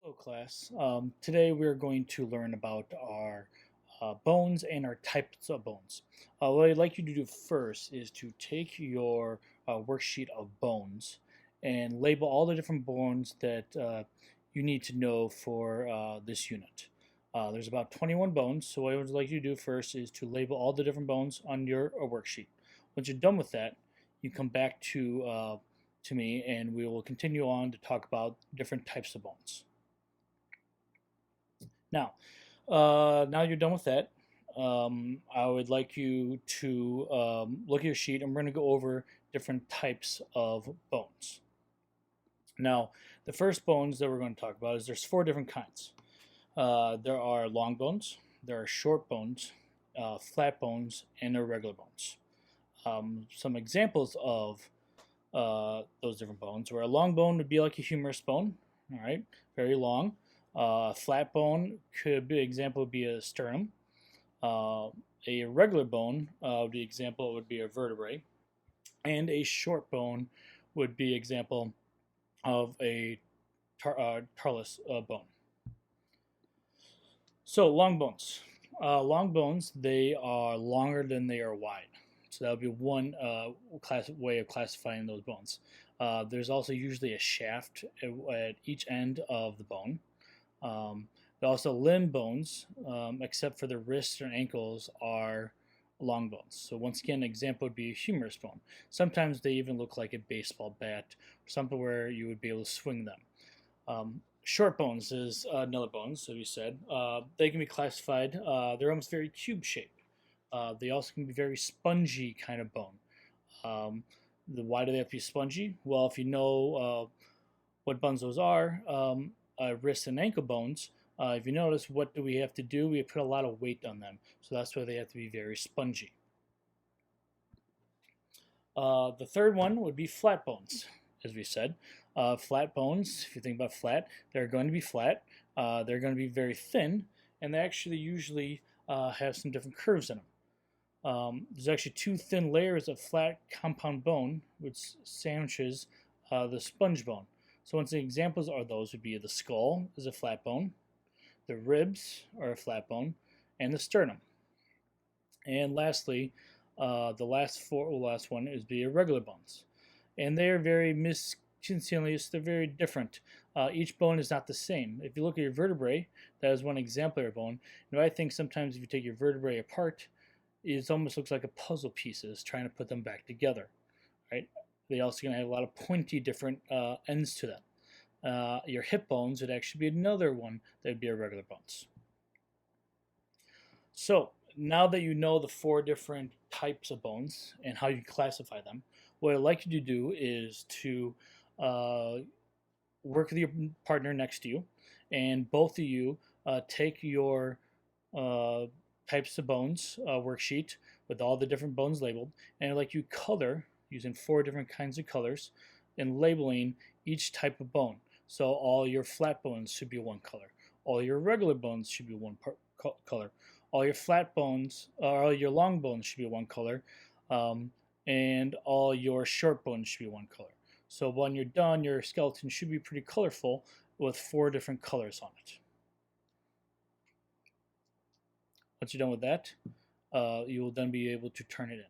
Hello, class. Today we're going to learn about our bones and our types of bones. What I'd like you to do first is to take your worksheet of bones and label all the different bones that you need to know for this unit. There's about 21 bones, so what I would like you to do first is to label all the different bones on your worksheet. Once you're done with that, you come back to me and we will continue on to talk about different types of bones. Now you're done with that. I would like you to look at your sheet, and we're going to go over different types of bones. Now, the first bones that we're going to talk about is there's four different kinds. There are long bones, there are short bones, flat bones, and irregular bones. Some examples of those different bones, where a long bone would be like a humerus bone, all right, very long. Flat bone could be example would be a sternum. A regular bone, the example would be a vertebrae, and a short bone would be example of a talus bone. So long bones. Long bones, they are longer than they are wide. So that would be one way of classifying those bones. There's also usually a shaft at each end of the bone. But also limb bones, except for the wrists and ankles, are long bones. So once again, an example would be a humerus bone. Sometimes they even look like a baseball bat, or something where you would be able to swing them. Short bones is another bone, so you said. They can be classified, they're almost very cube shaped. They also can be very spongy kind of bone. Why do they have to be spongy? Well, if you know what bones those are, wrist and ankle bones, if you notice, what do we have to do? We put a lot of weight on them. So that's why they have to be very spongy. The third one would be flat bones, as we said. Flat bones, if you think about flat, they're going to be flat. They're going to be very thin, and they actually usually have some different curves in them. There's actually two thin layers of flat compound bone, which sandwiches the sponge bone. So once the examples are those would be the skull is a flat bone, the ribs are a flat bone, and the sternum. And lastly, the last one is the irregular bones. And they are very miscellaneous, they're very different. Each bone is not the same. If you look at your vertebrae, that is one exemplary bone. And I think sometimes if you take your vertebrae apart, it almost looks like a puzzle pieces trying to put them back together, right? They also going to have a lot of pointy different ends to them. Your hip bones would actually be another one that would be irregular bones. So now that you know the four different types of bones and how you classify them, what I'd like you to do is to work with your partner next to you, and both of you take your types of bones worksheet with all the different bones labeled, and I'd like you color using four different kinds of colors and labeling each type of bone. So all your flat bones should be one color. All your regular bones should be one color. All your flat bones, or all your long bones should be one color. And all your short bones should be one color. So when you're done, your skeleton should be pretty colorful with four different colors on it. Once you're done with that, you will then be able to turn it in.